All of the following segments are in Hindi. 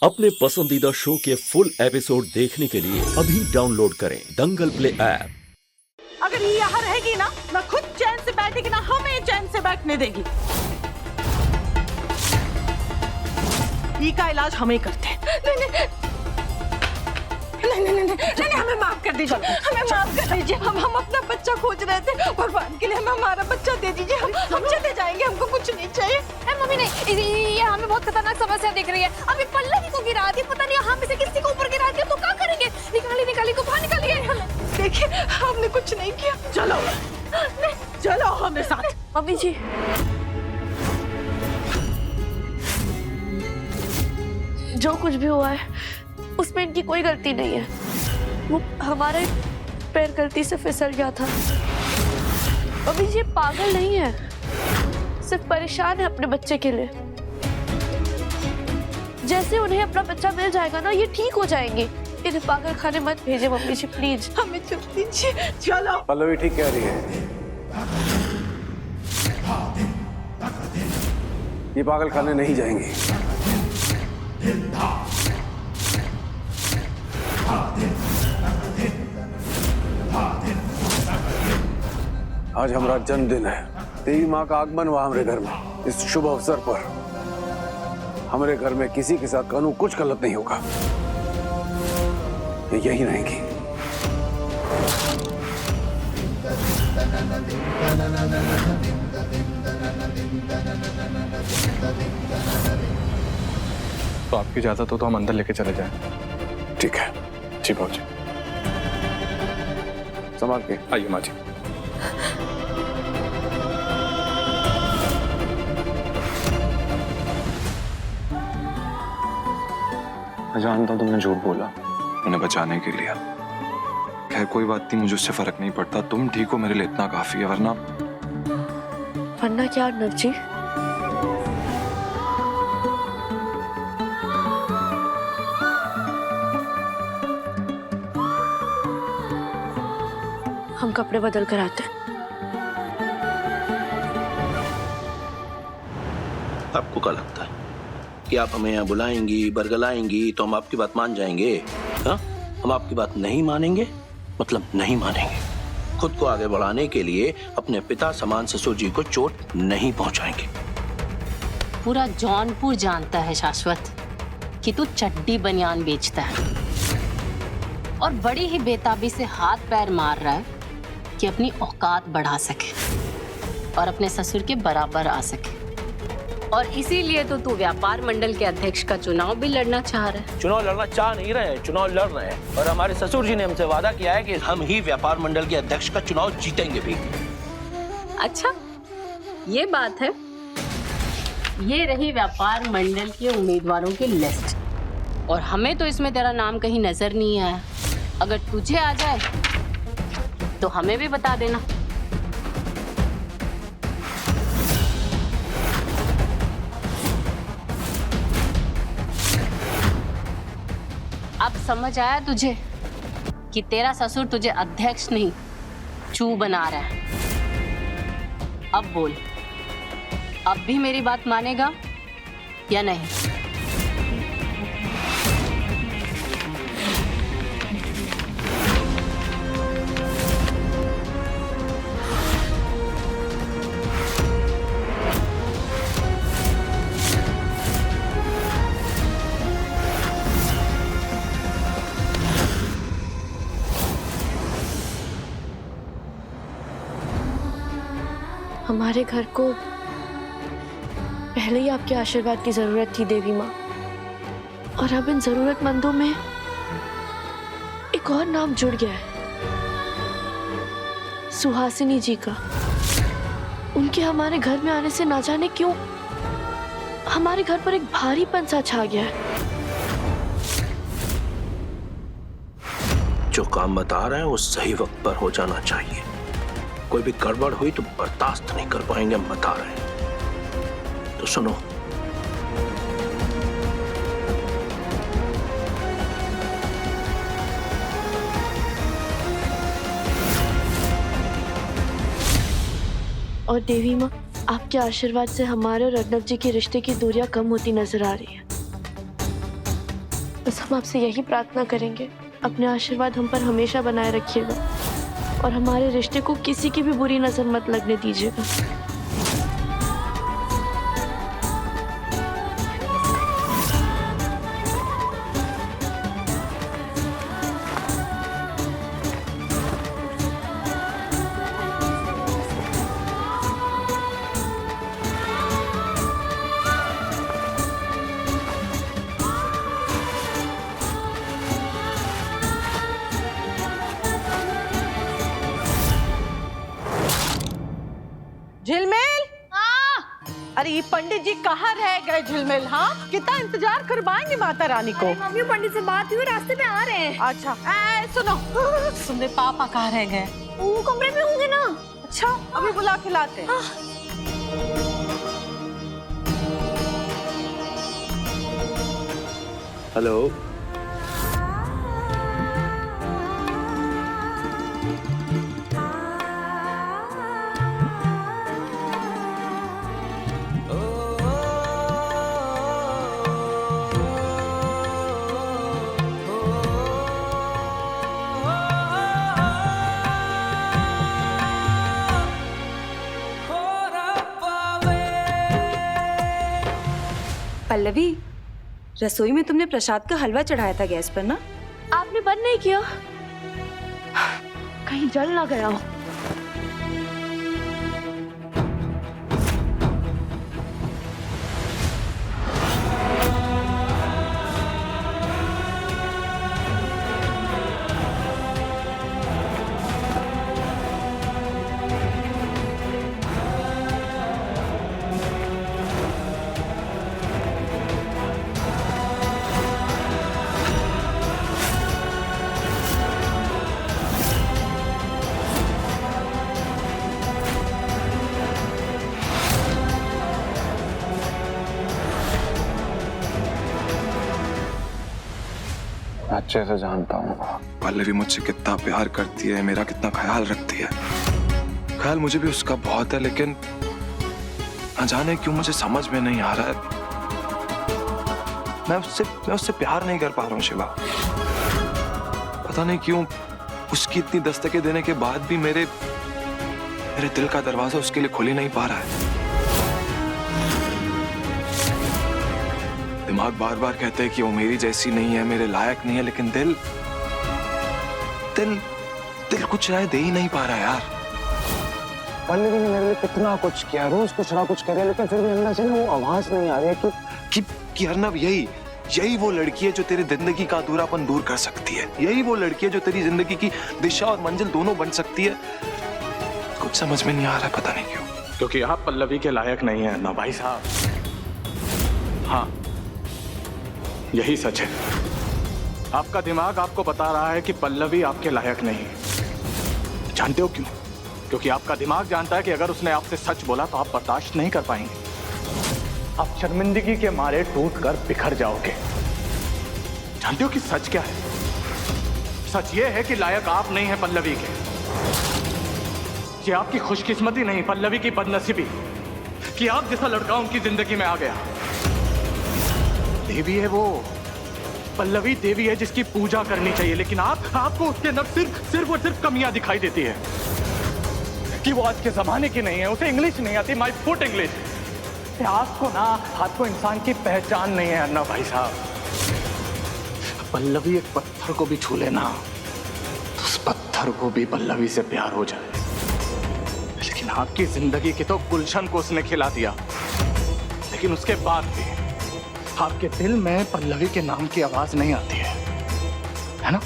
अपने पसंदीदा शो के फुल एपिसोड देखने के लिए अभी डाउनलोड करें दंगल प्ले ऐप। अगर ये यहाँ रहेगी ना खुद चैन से बैठेगी ना हमें चैन से बैठने देगी। ई का इलाज हम ही करते हैं। नहीं, हमें माफ कर दीजिए, हमें माफ कर दीजिए। हम अपना बच्चा खोज रहे थे, भगवान के लिए हमें हमारा बच्चा दे दीजिए। हम चले जाएंगे, हमको कुछ नहीं चाहिए। मम्मी नहीं, ये हमें बहुत खतरनाक समस्या दिख रही है। अभी पल्लवी को गिरा दी, पता नहीं हम से किसी को ऊपर गिरा दिया तो क्या करेंगे? निकाली को बाहर निकालिए। देखिए हमने कुछ नहीं किया। चलो हमें साथ। मम्मी जी जो कुछ भी हुआ है उसमें इनकी कोई गलती नहीं है। वो हमारे पैर गलती से फिसल गया था। मम्मी जी पागल नहीं है, सिर्फ परेशान है अपने बच्चे के लिए। जैसे उन्हें अपना बच्चा मिल जाएगा ना ये ठीक हो जाएंगे। इन्हें पागल खाने मत भेजे मम्मी जी प्लीज। हमें चुप दीजिए। चलो पल्लवी ठीक कह रही है, ये पागल खाने नहीं जाएंगी। आज हमारा जन्मदिन है, देवी माँ का आगमन हुआ हमारे घर में। इस शुभ अवसर पर हमारे घर में किसी के साथ कानून कुछ गलत नहीं होगा। ये यही रहेंगी। तो आपकी इजाजत हो तो हम अंदर लेके चले जाएं। ठीक है जी बाबूजी। संभाल के आइए माँ जी। मैं जानता हूँ तुमने झूठ बोला उन्हें बचाने के लिए। खैर कोई बात नहीं, मुझे उससे फर्क नहीं पड़ता। तुम ठीक हो मेरे लिए इतना काफी है, वरना क्या अर्नब जी? हम कपड़े बदल कर आते हैं। आपको क्या लगता है कि आप हमें यहाँ बुलाएंगी, बरगलाएंगी तो हम आपकी बात मान जाएंगे? हाँ, हम आपकी बात नहीं मानेंगे, मतलब नहीं मानेंगे। खुद को आगे बढ़ाने के लिए अपने पिता समान ससुर जी को चोट नहीं पहुंचाएंगे। पूरा जौनपुर जानता है शाश्वत कि तू चड्डी बनियान बेचता है और बड़ी ही बेताबी से हाथ पैर मार रहा है कि अपनी औकात बढ़ा सके और अपने ससुर के बराबर आ सके। और इसीलिए तो तू व्यापार मंडल के अध्यक्ष का चुनाव भी लड़ना चाह रहा है। चुनाव लड़ना चाह नहीं रहे हैं, चुनाव लड़ रहे हैं। और हमारे ससुर जी ने हमसे वादा किया है कि हम ही व्यापार मंडल के अध्यक्ष का चुनाव जीतेंगे भी। अच्छा ये बात है। ये रही व्यापार मंडल के उम्मीदवारों की लिस्ट और हमें तो इसमें तेरा नाम कहीं नजर नहीं आया। अगर तुझे आ जाए तो हमें भी बता देना। अब समझ आया तुझे कि तेरा ससुर तुझे अध्यक्ष नहीं चू बना रहा है। अब बोल, अब भी मेरी बात मानेगा या नहीं? हमारे घर को पहले ही आपके आशीर्वाद की जरूरत थी देवी माँ, और अब इन जरूरतमंदों में एक और नाम जुड़ गया है, सुहासिनी जी का। उनके हमारे घर में आने से ना जाने क्यों हमारे घर पर एक भारीपन सा छा गया है। जो काम बता रहे हैं वो सही वक्त पर हो जाना चाहिए। कोई भी गड़बड़ हुई तो बर्दाश्त नहीं कर पाएंगे, हम बता रहे हैं। तो सुनो, और देवी माँ, आपके आशीर्वाद से हमारे और अर्नब जी के रिश्ते की दूरियां कम होती नजर आ रही है। बस हम आपसे यही प्रार्थना करेंगे, अपने आशीर्वाद हम पर हमेशा बनाए रखिएगा और हमारे रिश्ते को किसी की भी बुरी नजर मत लगने दीजिएगा। झिलमिल, अरे ये पंडित जी कहाँ रह गए झिलमिल? हाँ, कितना इंतजार करवाएंगे माता रानी को? मम्मी पंडित से बात हुई, रास्ते में आ रहे हैं। अच्छा, सुनो, सुनने पापा कहाँ रह गए? वो कमरे में होंगे ना। अच्छा, अभी बुला के लाते हैं। हेलो, पल्लवी, रसोई में तुमने प्रसाद का हलवा चढ़ाया था गैस पर ना? आपने बंद नहीं किया? कहीं जल ना गया हो। अच्छे से जानता हूँ पल्लवी मुझसे कितना प्यार करती है, मेरा कितना ख्याल रखती है। ख्याल मुझे भी उसका बहुत है, लेकिन न जाने क्यों मुझे समझ में नहीं आ रहा है। मैं उससे प्यार नहीं कर पा रहा हूँ शिवा। पता नहीं क्यों उसकी इतनी दस्तकें देने के बाद भी मेरे दिल का दरवाजा उसके लिए खुल ही नहीं पा रहा है। दिमाग बार बार कहते हैं कि वो मेरी जैसी नहीं है, मेरे लायक नहीं है, लेकिन दिल कुछ राय दे ही नहीं पा रहा यार। पल्लवी ने मेरे लिए कितना कुछ किया, रोज कुछ ना कुछ करे, लेकिन फिर भी अंदर से ना वो आवाज नहीं आ रही है कि अर्नब यही वो लड़की है जो तेरी जिंदगी का अधूरापन दूर कर सकती है। यही वो लड़की है जो तेरी जिंदगी की दिशा और मंजिल दोनों बन सकती है। कुछ समझ में नहीं आ रहा है, पता नहीं क्यों। क्योंकि आप पल्लवी के लायक नहीं है ना भाई साहब। हाँ, यही सच है। आपका दिमाग आपको बता रहा है कि पल्लवी आपके लायक नहीं है। जानते हो क्यों? क्योंकि आपका दिमाग जानता है कि अगर उसने आपसे सच बोला तो आप बर्दाश्त नहीं कर पाएंगे। आप शर्मिंदगी के मारे टूटकर बिखर जाओगे। जानते हो कि सच क्या है? सच ये है कि लायक आप नहीं है पल्लवी के। ये आपकी खुशकिस्मती नहीं, पल्लवी की बदनसीबी कि आप जैसा लड़का उनकी जिंदगी में आ गया। देवी है वो, पल्लवी देवी है जिसकी पूजा करनी चाहिए, लेकिन आपको उसके अंदर सिर्फ और सिर्फ कमियां दिखाई देती है कि वो आज के जमाने की नहीं है, उसे इंग्लिश नहीं आती, माय फुट इंग्लिश। आपको इंसान की पहचान नहीं है अन्ना भाई साहब। पल्लवी एक पत्थर को भी छू लेना, उस पत्थर को भी पल्लवी से प्यार हो जाए। लेकिन आपकी जिंदगी की तो गुलशन को उसने खिला दिया, लेकिन उसके बाद भी आपके दिल में पल्लवी के नाम की आवाज नहीं आती है ना?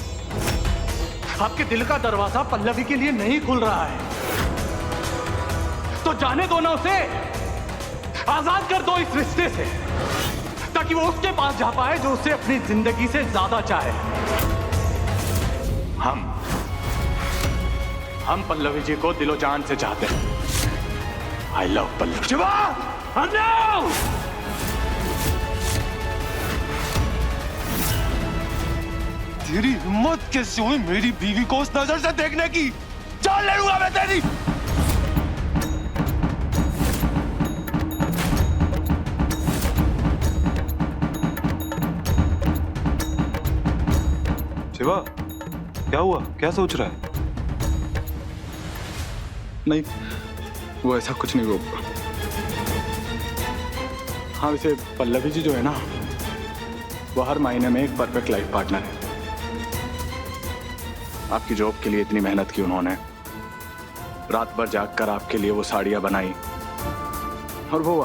आपके दिल का दरवाजा पल्लवी के लिए नहीं खुल रहा है, तो जाने दो ना उसे, आजाद कर दो इस रिश्ते से, ताकि वो उसके पास जा पाए जो उसे अपनी जिंदगी से ज्यादा चाहे। हम पल्लवी जी को दिलो जान से चाहते हैं। I love Pallavi. शिवा, तेरी हिम्मत कैसे हुई मेरी बीवी को उस नजर से देखने की? जान ले लूंगा मैं तेरी। शिवा, क्या हुआ? क्या सोच रहा है? नहीं, वो ऐसा कुछ नहीं हुआ। हाँ, वैसे पल्लवी जी जो है ना, वो हर महीने में एक परफेक्ट लाइफ पार्टनर है। आपकी जॉब के लिए इतनी मेहनत की उन्होंने, रात भर जागकर आपके लिए वो साड़ियाँ बनाई, और वो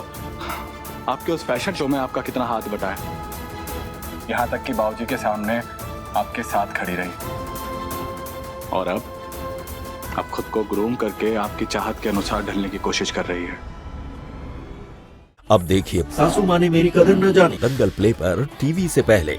आपके उस फैशन शो में आपका कितना हाथ बटाया, यहाँ तक कि बाबूजी के सामने आपके साथ खड़ी रही। और अब खुद को ग्रूम करके आपकी चाहत के अनुसार ढलने की कोशिश कर रही है। अब देखिए सासू माँ ने मेरी कदर न जानी, दंगल प्ले पर टीवी से पहले।